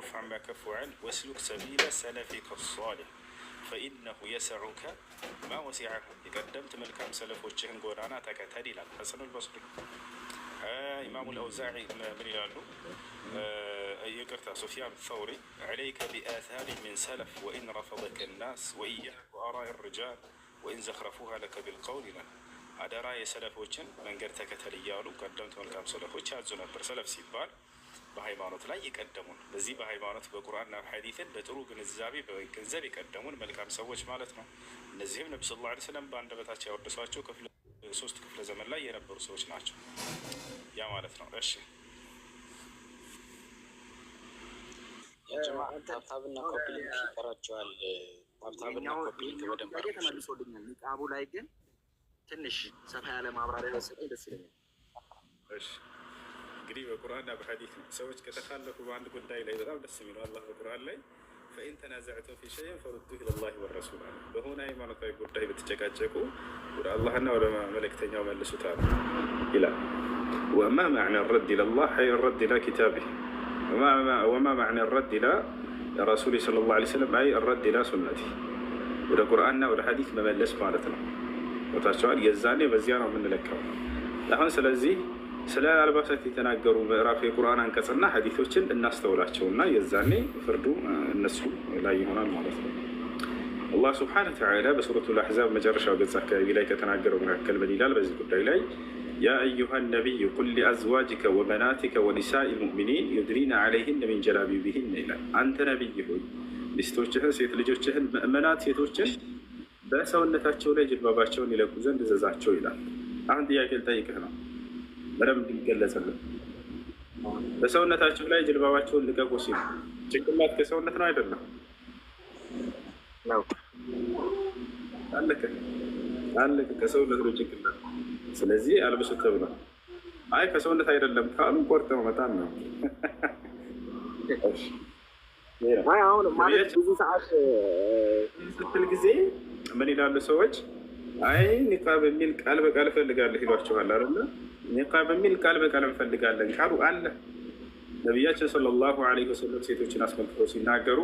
وكف عما كفوا عنه واسلك سبيل سلفك الصالح فإنه يسعك ما وسعه قدمت ملكام سلف وجهن قورانا تكتري الحسن البصري إمام الأوزاعي من يلالو يقرأ سفيان الثوري عليك بآثار من سلف وإن رفضك الناس وإياك وآراء الرجال وإن زخرفوها لك بالقول له አደራ የሰለፎችን መንገድ ተከተል እያሉ ቀደምት መልካም ሰለፎች ያዙ ነበር። ሰለፍ ሲባል በሃይማኖት ላይ የቀደሙን በዚህ በሃይማኖት በቁርአንና በሐዲስን በጥሩ ግንዛቤ በገንዘብ የቀደሙን መልካም ሰዎች ማለት ነው። እነዚህም ነብዩ ሰለላሁ ዐለይሂ ወሰለም በአንደበታቸው ያወደሷቸው ሶስት ክፍለ ዘመን ላይ የነበሩ ሰዎች ናቸው። ያ ማለት ነው። እሺ ታብታብና ኮፒሊንግ ይቀራቸዋል። ታብታብና ኮፒሊንግ በደንብ መልሶልኛል። ኒቃቡ ላይ ግን ትንሽ ሰፋ ያለ ማብራሪያ ወሰደ ደስ ይለኛል። እሺ እንግዲህ በቁርአንና በሐዲስ ሰዎች ከተካለፉ በአንድ ጉዳይ ላይ በጣም ደስ የሚለው አላህ በቁርአን ላይ فإن تنازعتم في شيء فردوه إلى الله والرسول በሆነ ሃይማኖታዊ ጉዳይ ብትጨቃጨቁ ወደ አላህና ወደ መልእክተኛው መልሱት ይላል። وما معنى الرد إلى الله أي الرد إلى كتابه وما معنى الرد إلى رسوله صلى الله عليه وسلم أي الرد إلى سنته ወደ ቁርአንና ወደ ሐዲስ መመለስ ማለት ነው። ወታቸዋል የዛኔ በዚያ ነው የምንለካው። አሁን ስለዚህ ስለ አልባሳት የተናገሩ ምዕራፍ የቁርአን አንቀጽና ሐዲሶችን እናስተውላቸውና የዛኔ ፍርዱ እነሱ ላይ ይሆናል ማለት ነው። አላህ ሱብሓነሁ ወተዓላ በሱረቱል አሕዛብ መጨረሻው ገጽ አካባቢ ላይ ከተናገረው መካከል ምን ይላል? በዚህ ጉዳይ ላይ ያ አዩሃ ነቢይ ቁል ሊአዝዋጅከ ወበናቲከ ወኒሳኢ ልሙእሚኒን ዩድኒነ ዐለይሂነ ሚን ጀላቢቢሂን ይላል። አንተ ነቢይ ሆይ ሚስቶችህን፣ ሴት ልጆችህን፣ ምእመናት ሴቶችን በሰውነታቸው ላይ ጅልባባቸውን ይለቁ ዘንድ እዘዛቸው ይላል። አሁን ጥያቄ ልጠይቅህ ነው በደንብ እንዲገለጽልን። በሰውነታቸው ላይ ጅልባባቸውን ልቀቁ ሲል ጭንቅላት ከሰውነት ነው አይደለም? አለቀ ከሰውነት ነው ጭንቅላት። ስለዚህ አልብሱ ተብሏል። አይ ከሰውነት አይደለም ካሉ ቆርጠው መጣን ነው። አሁን ማለት ብዙ ሰዓት ስትል ጊዜ ምን ይላሉ ሰዎች? አይ ኒቃብ የሚል ቃል በቃል እፈልጋለሁ ይሏቸዋል አይደለ? ኒቃብ የሚል ቃል በቃል እንፈልጋለን ካሉ አለ። ነቢያችን ሰለላሁ ዐለይሂ ወሰለም ሴቶችን አስመልክተው ሲናገሩ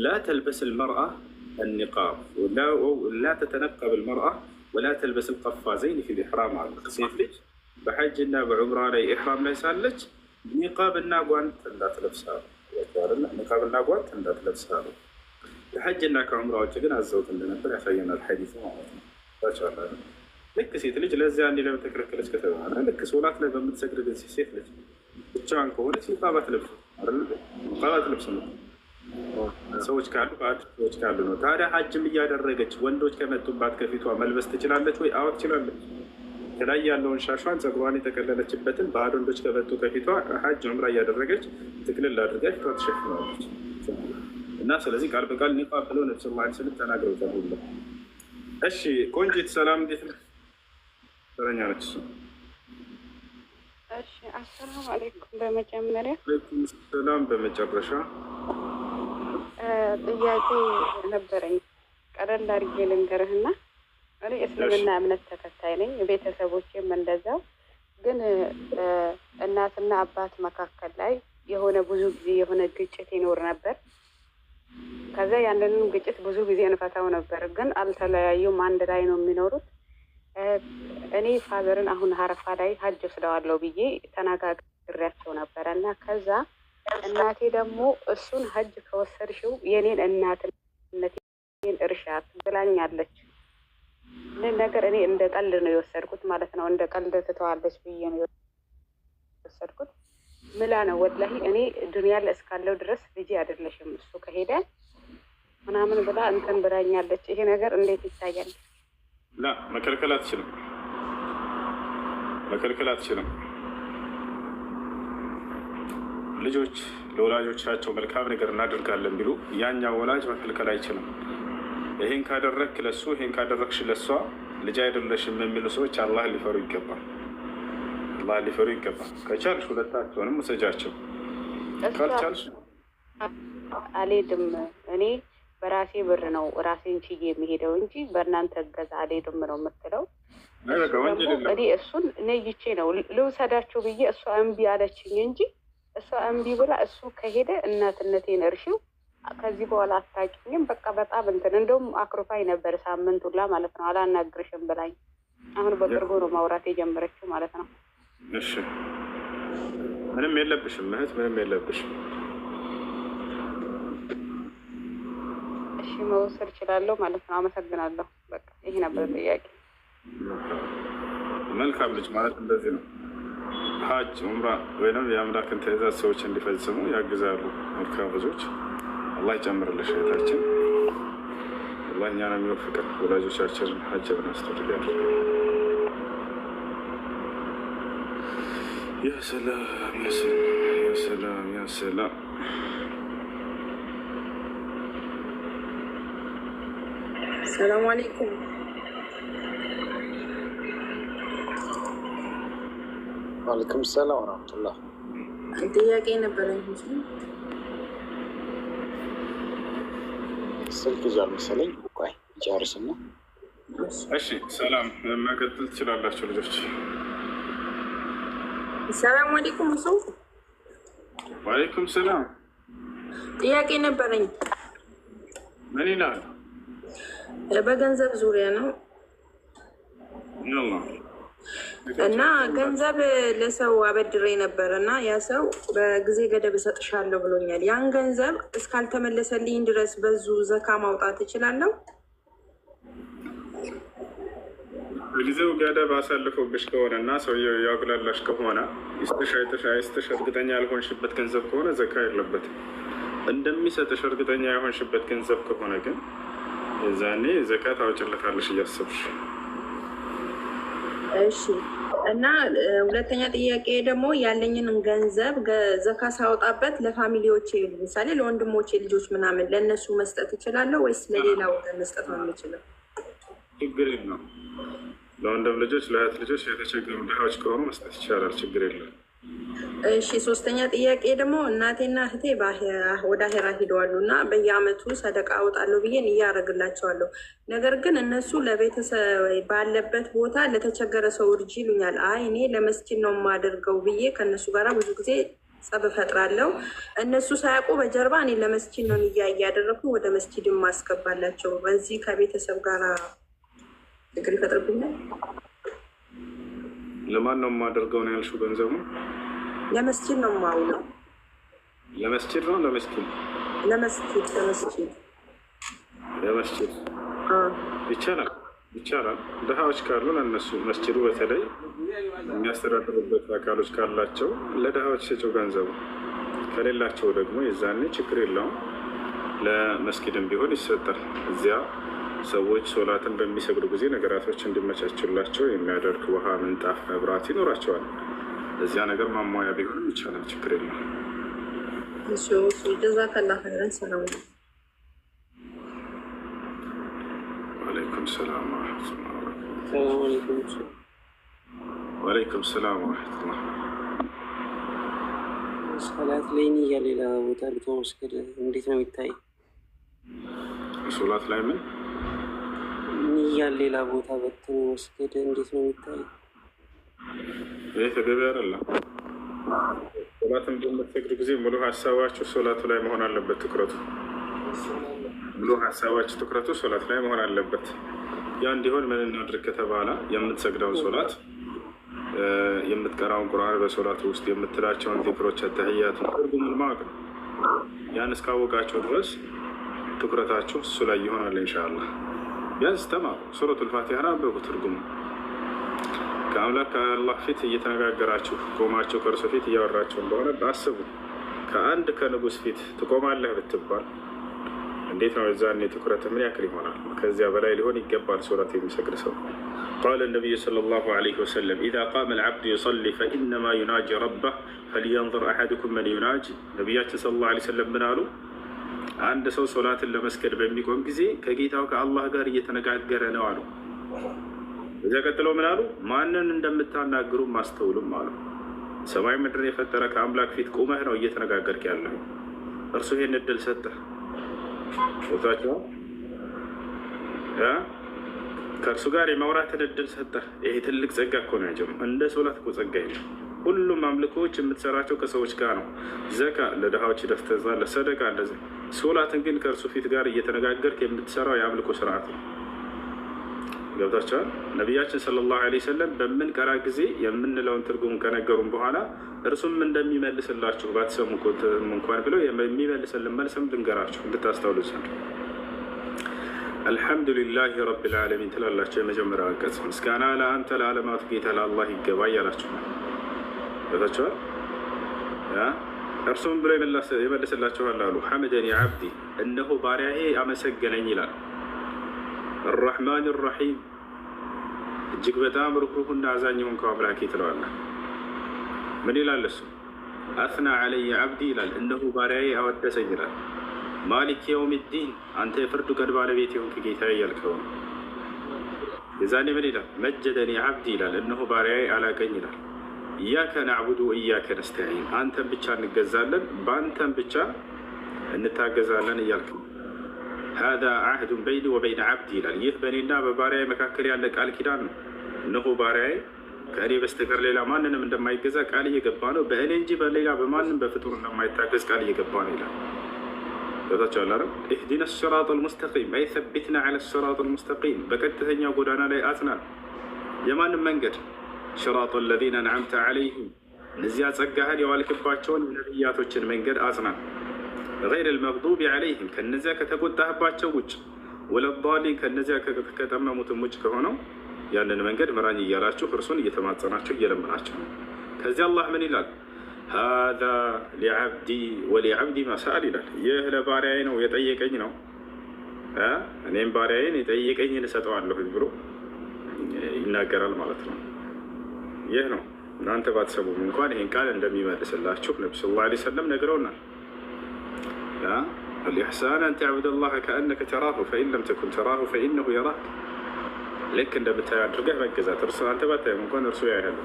ላ ተልበስ ልመርአ النقاب ولا تتنقب المرأة ولا تلبس القفازين في الإحرام አሉ። ሴት ልጅ በሐጅና በዑምራ ላይ ኢሕራም ላይ ሳለች ኒቃብና ጓንት እንዳትለብሳሉ ኒቃብና ጓንት እንዳትለብሳሉ። ለሐጅና ከዑምራዎች ግን አዘውት እንደነበር ያሳየናል ሐዲስ ማለት ነው። ታቻለ ልክ ሴት ልጅ ለዚያ እንዲ ለምን ተከለከለች ከተባለ ልክ ሶላት ላይ በምትሰግድ ግን ሴት ልጅ ብቻዋን ከሆነች ኒቃብ አትለብስም አይደል? ኒቃብ አትለብስም ሰዎች ካሉ ሰዎች ካሉ ነው። ታዲያ ሐጅም እያደረገች ወንዶች ከመጡባት ከፊቷ መልበስ ትችላለች ወይ? አዎ ትችላለች። ከላይ ያለውን ሻሿን ፀጉሯን የጠቀለለችበትን ባዕድ ወንዶች ከመጡ ከፊቷ ሐጅ ዑምራ እያደረገች ጥቅልል አድርጋ ፊቷ ትሸፍናለች እና ስለዚህ ቃል በቃል ኒቃብ ብለው ነብዩ ሰለላሁ ዐለይሂ ወሰለም ተናግረውታል። እሺ ቆንጂት ሰላም፣ እንዴት ነሽ? ተረኛ ነች። እሺ አሰላሙ አለይኩም። በመጀመሪያ ወአለይኩም ሰላም። በመጨረሻ ጥያቄ ነበረኝ ቀለል አድርጌ ልንገርህና እኔ እስልምና እምነት ተከታይ ነኝ፣ ቤተሰቦቼም እንደዛው። ግን እናትና አባት መካከል ላይ የሆነ ብዙ ጊዜ የሆነ ግጭት ይኖር ነበር። ከዛ ያንንም ግጭት ብዙ ጊዜ እንፈታው ነበር፣ ግን አልተለያዩም፣ አንድ ላይ ነው የሚኖሩት። እኔ ፋዘርን አሁን ሀረፋ ላይ ሀጅ ወስደዋለሁ ብዬ ተነጋግሬያቸው ነበረ እና ከዛ እናቴ ደግሞ እሱን ሀጅ ከወሰድሽው የኔን እናትነቴን እርሻት ብላኛለች። ምን ነገር እኔ እንደ ቀልድ ነው የወሰድኩት ማለት ነው። እንደ ቀልድ ትተዋለች ብዬ ነው የወሰድኩት። ምላ ነው ወላሂ እኔ ዱንያ ላይ እስካለው ድረስ ልጄ አይደለሽም እሱ ከሄደ ምናምን ብላ እንትን ብላኛለች። ይሄ ነገር እንዴት ይታያል? ላ መከልከል አትችልም፣ መከልከል አትችልም። ልጆች ለወላጆቻቸው መልካም ነገር እናደርጋለን ቢሉ ያኛው ወላጅ መከልከል አይችልም። ይሄን ካደረክ ለሱ ይሄን ካደረክሽ ለሷ ልጅ አይደለሽም የሚሉ ሰዎች አላህ ሊፈሩ ይገባል። አላህ ሊፈሩ ይገባል። ከቻልሽ ሁለታቸውንም ውሰጃቸው፣ ካልቻልሽ አልሄድም። እኔ በራሴ ብር ነው ራሴን ችዬ የሚሄደው እንጂ በእናንተ እገዛ አልሄድም ነው የምትለው። እኔ እሱን ነይቼ ነው ልውሰዳቸው ብዬ እሷ እምቢ አለችኝ እንጂ እሷ እምቢ ብላ እሱ ከሄደ እናትነቴን እርሺው ከዚህ በኋላ አታውቂኝም በቃ በጣም እንትን እንደውም አክሮፋይ ነበር ሳምንት ሁላ ማለት ነው። አላናግርሽም ብላኝ አሁን በቅርቡ ነው ማውራት የጀመረችው ማለት ነው። እሺ ምንም የለብሽም እህት፣ ምንም የለብሽም። እሺ መውሰድ እችላለሁ ማለት ነው። አመሰግናለሁ። በቃ ይሄ ነበር ጥያቄ። መልካም ልጅ ማለት እንደዚህ ነው። ሀጅ ዑምራ ወይም የአምላክን ትእዛዝ ሰዎች እንዲፈጽሙ ያግዛሉ መልካም ብዙዎች። አላህ ይጨምርልሽ እህታችን። አላህ እኛን የሚወፍቀን ወላጆቻችንን ሀጅ ብናስተደርግ ያድርገን። ያ ሰላም ያ ሰላም ያ ሰላም ያ ሰላም። ሰላም አለይኩም። ዋለይኩም ሰላም ወራህመቱላህ። ጥያቄ ነበረኝ። ስልክ ይዟል መሰለኝ። ቆይ ጨርስና። እሺ ሰላም መቀጠል ትችላላችሁ ልጆች። ሰላም አለይኩም። እሱ ወአለይኩም ሰላም። ጥያቄ ነበረኝ። ምን ይላል? በገንዘብ ዙሪያ ነው እና ገንዘብ ለሰው አበድሬ ነበር እና ያ ሰው በጊዜ ገደብ እሰጥሻለሁ ብሎኛል። ያን ገንዘብ እስካልተመለሰልኝ ድረስ በዙ ዘካ ማውጣት እችላለሁ? በጊዜው ገደብ አሳልፎብሽ ከሆነ እና ሰውየው ያጉላላሽ ከሆነ ይስጥሽ እርግጠኛ ያልሆንሽበት ገንዘብ ከሆነ ዘካ የለበትም። እንደሚሰጥሽ እርግጠኛ የሆንሽበት ገንዘብ ከሆነ ግን የዛኔ ዘካ ታወጭለታለሽ እያሰብሽ። እሺ እና ሁለተኛ ጥያቄ ደግሞ ያለኝን ገንዘብ ዘካ ሳወጣበት ለፋሚሊዎቼ ለምሳሌ ለወንድሞቼ ልጆች ምናምን ለእነሱ መስጠት እችላለሁ ወይስ ለሌላው መስጠት ነው የምችለው? ችግር የለም። ለወንድም ልጆች ለእህት ልጆች የተቸገሩ ድሃዎች ከሆኑ መስጠት ይቻላል። ችግር የለም። እሺ ሶስተኛ ጥያቄ ደግሞ እናቴና እህቴ ወደ አሄራ ሂደዋሉ እና በየአመቱ ሰደቃ አወጣለሁ ብዬ እያደረግላቸዋለሁ። ነገር ግን እነሱ ለቤተሰብ ባለበት ቦታ ለተቸገረ ሰው እርጅ ይሉኛል። አይ እኔ ለመስጂድ ነው የማደርገው ብዬ ከእነሱ ጋር ብዙ ጊዜ ጸብ እፈጥራለሁ። እነሱ ሳያውቁ በጀርባ እኔ ለመስጂድ ነው እያደረግኩ ወደ መስጂድ ማስገባላቸው። በዚህ ከቤተሰብ ጋር ችግር ይፈጥርብኛል። ለማን ነው የማደርገው ነው ያልሽው? ገንዘቡ ለመስጂድ ነው የማውለው። ለመስጂድ ነው ለመስጂድ ለመስጂድ ይቻላል ይቻላል። ድሃዎች ካሉ ለእነሱ መስጂዱ በተለይ የሚያስተዳድሩበት አካሎች ካላቸው ለድሃዎች ሰጪው ገንዘቡ ከሌላቸው ደግሞ የዛኔ ችግር የለውም። ለመስጊድም ቢሆን ይሰጣል። እዚያ ሰዎች ሶላትን በሚሰግዱ ጊዜ ነገራቶች እንዲመቻችላቸው የሚያደርግ ውሃ፣ ምንጣፍ፣ መብራት ይኖራቸዋል። እዚያ ነገር ማሟያ ቢሆንም ይቻላል። ችግር የለም። ጀዛከላ ኸይረን። ሰላም ወአለይኩም ሰላም ወአለይኩም ሰላም ወረሕመቱላህ። ሰላት ላይ ንያ ሌላ ቦታ ልቶ መስገድ እንዴት ነው የሚታይ? ሶላት ላይ ምን ንያ ሌላ ቦታ በትኖ መስገድ እንዴት ነው የሚታይ? ይህ ተገቢ አይደለም። ሶላትን በምትሰግዱ ጊዜ ሙሉ ሀሳባችሁ ሶላቱ ላይ መሆን አለበት። ትኩረቱ ሙሉ ሀሳባችሁ ትኩረቱ ሶላት ላይ መሆን አለበት። ያ እንዲሆን ምን እናድርግ ከተባለ የምትሰግደውን ሶላት፣ የምትቀራውን ቁርአን በሶላቱ ውስጥ የምትላቸውን ዚክሮች፣ ተህያቱን ትርጉሙን ማወቅ ነው። ያን እስካወቃችሁ ድረስ ትኩረታችሁ እሱ ላይ ይሆናል። ኢንሻአላህ ቢያንስ ተማሩ። ሱረቱል ፋቲሃን አንብቡ ትርጉሙ። ከአምላክ ከአላህ ፊት እየተነጋገራችሁ ቆማችሁ ከእርሱ ፊት እያወራችሁ እንደሆነ አስቡ። ከአንድ ከንጉስ ፊት ትቆማለህ ብትባል እንዴት ነው? የዛኔ ትኩረት ምን ያክል ይሆናል? ከዚያ በላይ ሊሆን ይገባል ሶላት የሚሰግድ ሰው። ቃለ ነቢዩ ሰለላሁ ዐለይሂ ወሰለም ኢዛ ቃመ ልዓብዱ ዩሰሊ ፈኢነማ ዩናጂ ረባህ ፈልየንظር አሐዱኩም መን ዩናጂ። ነቢያችን ሰለላሁ ዐለይሂ ወሰለም ምን አሉ? አንድ ሰው ሶላትን ለመስገድ በሚቆም ጊዜ ከጌታው ከአላህ ጋር እየተነጋገረ ነው አሉ። እዚያ ቀጥለው ምን አሉ? ማንን እንደምታናግሩ ማስተውሉም አሉ። ሰማይ ምድርን የፈጠረ ከአምላክ ፊት ቁመህ ነው እየተነጋገርክ ያለው። እርሱ ይህን እድል ሰጠህ። ቦታቸው ከእርሱ ጋር የማውራትን እድል ሰጠህ። ይሄ ትልቅ ጸጋ እኮ ነው። ያጀም እንደ ሶላት እኮ ጸጋ የለም። ሁሉም አምልኮዎች የምትሰራቸው ከሰዎች ጋር ነው። ዘካ ለድሃዎች ደፍተዛለህ፣ ሰደቃ እንደዚህ። ሶላትን ግን ከእርሱ ፊት ጋር እየተነጋገርክ የምትሰራው የአምልኮ ስርዓት ነው። ገብታችኋል? ነቢያችን ሰለላሁ ዐለይሂ ወሰለም በምንቀራ ጊዜ የምንለውን ትርጉም ከነገሩም በኋላ እርሱም እንደሚመልስላችሁ ባትሰሙ እንኳን ብለው የሚመልስልን መልስም ልንገራችሁ እንድታስተውሉ ዘንድ። አልሐምዱሊላህ ረቢል ዓለሚን ትላላቸው። የመጀመሪያው አንቀጽ ምስጋና ለአንተ ለዓለማቱ ጌታ ለአላህ ይገባ እያላችሁ ነው። ገብታችኋል? እርሱም ብሎ ይመልስላችኋል አሉ ሐመደኒ ዓብዲ፣ እነሆ ባሪያዬ አመሰገነኝ ይላል። አራሕማን ራሒም፣ እጅግ በጣም ሩህሩህና አዛኝ የሆንከው አምላኬ ትለዋለህ። ምን ይላል እሱ? አስና ዐለየ ዓብዲ ይላል፣ እነሆ ባሪያዬ አወደሰኝ ይላል። ማሊክ የውም ዲን፣ አንተ የፍርዱ ቀን ባለቤት የሆንክ ጌታዬ እያልከው ነው። የዛኔ ምን ይላል? መጀደኒ ዓብዲ ይላል፣ እነሆ ባሪያዬ አላቀኝ ይላል። እያከ ናዕቡዱ ወእያከ ነስተዒን፣ አንተን ብቻ እንገዛለን በአንተን ብቻ እንታገዛለን እያልክ ነው። ሃዛ ዓህዱን በይኒ ወበይነ ዓብዲ ይላል፣ ይህ በእኔና በባሪያዬ መካከል ያለ ቃል ኪዳን ነው። እነሆ ባሪያዬ ከእኔ በስተቀር ሌላ ማንንም እንደማይገዛ ቃል እየገባ ነው። በእኔ እንጂ በሌላ በማንም በፍጡር እንደማይታገዝ ቃል እየገባ ነው ይላል። ገብታችኋል አይደል? ኢህዲነ ሲራጥ አልሙስተቂም፣ አይ ሰቢትና ዐለ ሲራጥ አልሙስተቂም፣ በቀጥተኛ ጎዳና ላይ አጽናን። የማንም መንገድ? ሲራጥ አለዚነ አንዐምተ ዐለይሂም፣ እነዚያ ጸጋህን የዋልክባቸውን ነቢያቶችን መንገድ አጽናን። ገይረ አልመግዱቢ ዐለይሂም፣ ከነዚያ ከተቆጣህባቸው ውጭ፣ ወለዳሊን፣ ከነዚያ ከጠመሙትም ውጭ ከሆነው ያንን መንገድ ምራኝ እያላችሁ እርሱን እየተማጸናችሁ እየለመናችሁ ነው። ከዚያ አላህ ምን ይላል? ሃዛ ሊዓብዲ ወሊዓብዲ ማሳል ይላል። ይህ ለባሪያዬ ነው የጠየቀኝ ነው፣ እኔም ባሪያዬን የጠየቀኝን እሰጠዋለሁ ብሎ ይናገራል ማለት ነው። ይህ ነው እናንተ ባትሰሙም እንኳን ይህን ቃል እንደሚመልስላችሁ ነቢ ስ ላ ሰለም ነግረውናል። አልኢሕሳን አን ተዕቡደ ላህ ከአነከ ተራሁ ፈኢን ለም ተኩን ተራሁ ፈኢነሁ የራክ። ልክ እንደምታየው አድርገህ መገዛት። እርሱ አንተ ባታየም እንኳን እርሱ ያያል።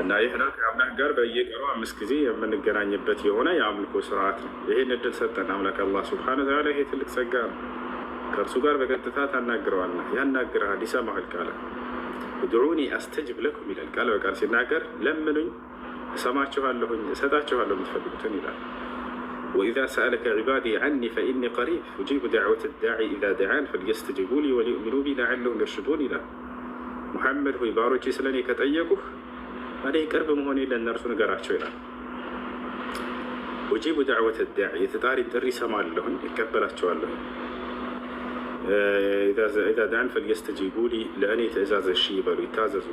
እና ይህ ነው ከአምላክ ጋር በየቀኑ 5 ጊዜ የምንገናኝበት የሆነ የአምልኮ ስርዓት ነው። ይህን እድል ሰጠን አምላክ አላህ ሱብሓነሁ ወተዓላ። ይሄ ትልቅ ጸጋ ነው። ከእርሱ ጋር በቀጥታ ታናግረዋለህ፣ ያናግርሃል፣ ይሰማሃል። ቃለ እድዑኒ አስተጅብ ለኩም ይላል። ቃል በቃል ሲናገር ለምኑኝ እሰማችኋለሁኝ፣ እሰጣችኋለሁ የምትፈልጉትን ይላል። ወኢዛ ሰአለከ ዒባዲ ዐኒ ፈኢኒ ቀሪብ ኡጂቡ ደዕወተ ዳዒ ኢዛ ደዓን ፈልየስተጂቡ ሊ ወሊዩእሚኑ ቢ ለዐለሁም የርሹዱን ይላል። ሙሐመድ ሆይ ባሮቼ ስለ እኔ ከጠየቁህ እኔ ቅርብ መሆኔ ለእነርሱ ንገራቸው ይላል። ኡጂቡ ደዕወተ ዳዒ፣ የተጣሪን ጥሪ እሰማለሁኝ እቀበላቸዋለሁ። ኢዛ ደዓን ፈልየስተጂቡ ሊ፣ ለእኔ ትእዛዝ እሺ ይበሉ ይታዘዙ።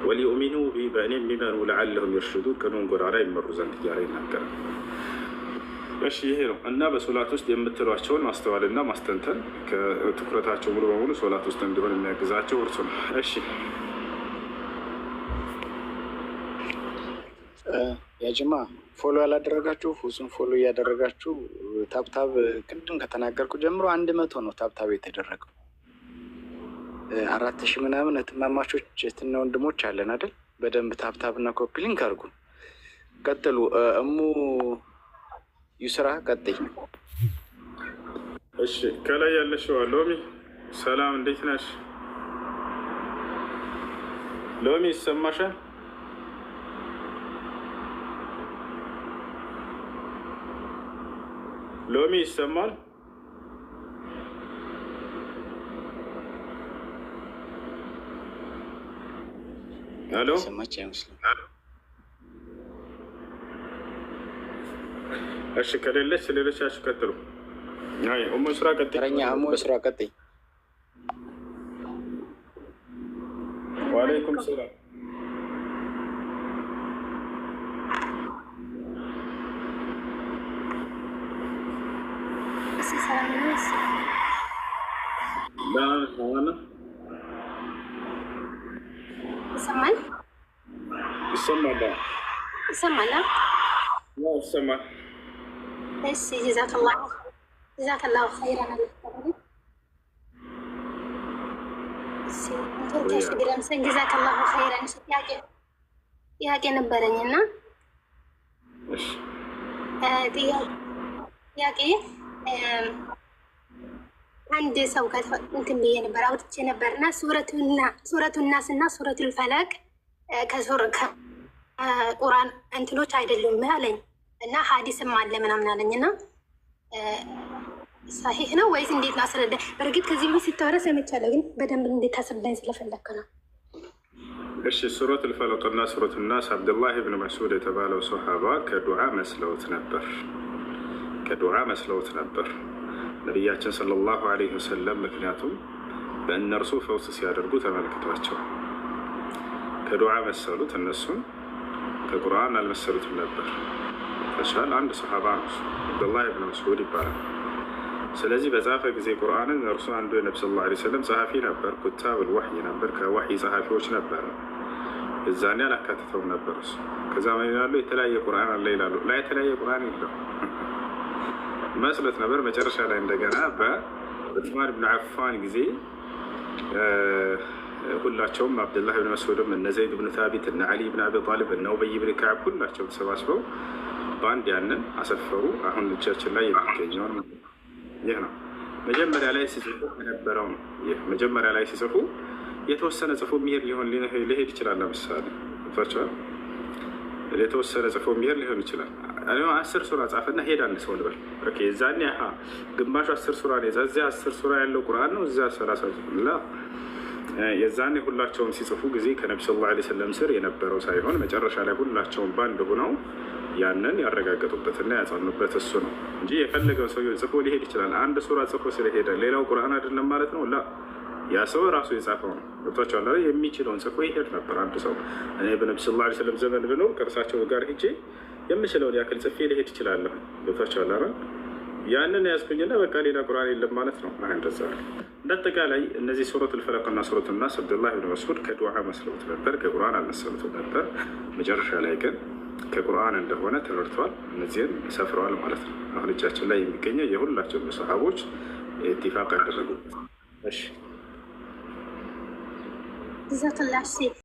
ወሊዩእሚኑ ቢ፣ በእኔ የሚመኑ ለዐለሁም የርሹዱን፣ ቅኑን ጎዳና ይመሩ ዘንድ እያለ ይናገራል። እሺ ይሄ ነው እና በሶላት ውስጥ የምትሏቸውን ማስተዋልና ማስተንተን ከትኩረታቸው ሙሉ በሙሉ ሶላት ውስጥ እንዲሆን የሚያግዛቸው እርሱ ነው። እሺ ያጅማ ፎሎ ያላደረጋችሁ ሁሱን ፎሎ እያደረጋችሁ ታብታብ ቅድም ከተናገርኩ ጀምሮ 100 ነው ታብታብ የተደረገው። 4000 ምናምን እህትማማቾች እህትና ወንድሞች አለን አይደል? በደንብ ታብታብ እና ኮፒ ሊንክ አድርጉ። ቀጥሉ። እሙ ዩስራ ቀጥይ። እሺ ከላይ ያለሽው ሎሚ ሰላም፣ እንዴት ነሽ ሎሚ? ይሰማሻል? ሎሚ ይሰማል? ሄሎ ሰማች አይመስልም። እሺ ከሌለች ሌሎቻችሁ ቀጥሉ። አይ ኡሙ ስራ ቀጥይ። ተረኛ ኡሙ ስራ ቀጥይ። ወአለይኩም ሰላም። ይሰማል? ይሰማል? ይሰማል? ይሰማል። እሺ ጀዛከላሁ ኸይረን። ጀዛከላሁ ኸይረን። ጥያቄ ነበረኝና ጥያቄ አንድ ሰው እንትን ብዬ ነበር አውጥቼ ነበርና ሱረቱ ናስ እና ሱረቱል ፈለቅ ቁርአን እንትኖች አይደሉም አለኝ እና ሀዲስም አለ ምናምን አለኝ እና ሳሂህ ነው ወይስ እንዴት ነው? አስረዳኝ። በእርግጥ ከዚህ በፊት ስታወራ ሰምቻለሁ፣ ግን በደንብ እንዴት አስረዳኝ ስለፈለግክ ነው። እሺ ሱረት አልፈለቅና ሱረት ናስ አብዱላህ ብን መስዑድ የተባለው ሶሓባ ከዱዓ መስለውት ነበር ነቢያችን ሰለላሁ ዐለይሂ ወሰለም። ምክንያቱም በእነርሱ ፈውስ ሲያደርጉ ተመልክቷቸዋል። ከዱዓ መሰሉት፣ እነሱን ከቁርአን አልመሰሉትም ነበር። ተሻል አንድ ሶሓባ ነው፣ አብዱላህ ብን መስዑድ ይባላል። ስለዚህ በጻፈ ጊዜ ቁርአንን እርሱ አንዱ የነቢ ሰለላሁ ዐለይሂ ወሰለም ጸሐፊ ነበር፣ ኩታብል ወሕይ ነበር፣ ከወሕይ ጸሐፊዎች ነበር። እዛኔ አላካትተውም ነበር እሱ። ከዛ ምን ይላሉ? የተለያየ ቁርአን አለ ይላሉ። ላይ የተለያየ ቁርአን የለው መስሎት ነበር። መጨረሻ ላይ እንደገና በዑስማን ብን አፋን ጊዜ ሁላቸውም አብዱላህ ብን መስዑድም እነ ዘይድ ብን ታቢት እነ ዓሊ ብን አቢ ጣሊብ እነ ኡበይ ብን ከዕብ ሁላቸውም ተሰባስበው በአንድ ያንን አሰፈሩ። አሁን እጃችን ላይ የሚገኘውን ይህ ነው። መጀመሪያ ላይ ሲጽፉ የነበረው ነው። ይህ መጀመሪያ ላይ ሲጽፉ የተወሰነ ጽፎ የሚሄድ ሊሄድ ይችላል። ለምሳሌ ቷቸዋል የተወሰነ ጽፎ የሚሄድ ሊሆን ይችላል። 10 ሱራ ጻፈና ሄድ አንድ ሰው ልበል ዛኔ ግማሹ 10 ሱራ ነው። እዚያ 10 ሱራ ያለው ቁርአን ነው፣ እዚያ 30 ላ የዛኔ ሁላቸውም ሲጽፉ ጊዜ ከነቢ ሰለላሁ ዐለይሂ ወሰለም ስር የነበረው ሳይሆን መጨረሻ ላይ ሁላቸውም ባንድ ሆነው ያንን ያረጋገጡበትና ያጸኑበት እሱ ነው እንጂ የፈለገው ሰው ጽፎ ሊሄድ ይችላል። አንድ ሱራ ጽፎ ስለሄደ ሌላው ቁርአን አይደለም ማለት ነው። ላ ያ ሰው ራሱ የጻፈው ነው። ገብቷቸዋል። የሚችለውን ጽፎ ይሄድ ነበር። አንድ ሰው እኔ በነቢ ሰለላሁ ዐለይሂ ወሰለም ዘመን ብኖር ከእርሳቸው ጋር ሄጄ የምችለውን ያክል ጽፌ ሊሄድ ይችላለሁ። ገብቷቸዋል። ያንን ያዝኩኝና በቃ ሌላ ቁርአን የለም ማለት ነው። እንደዛ እንዳጠቃላይ እነዚህ ሱረቱል ፈለቅና ሱረቱን ናስ አብዱላህ ብን መስዑድ ከዱዓ መስለውት ነበር፣ ከቁርአን አልመሰሉትም ነበር። መጨረሻ ላይ ግን ከቁርአን እንደሆነ ተረድቷል። እነዚህን ሰፍረዋል ማለት ነው። አሁን እጃችን ላይ የሚገኘው የሁላቸውም ሰሃቦች ኢትፋቅ ያደረጉበት። እሺ ጀዛከላሁ ኸይር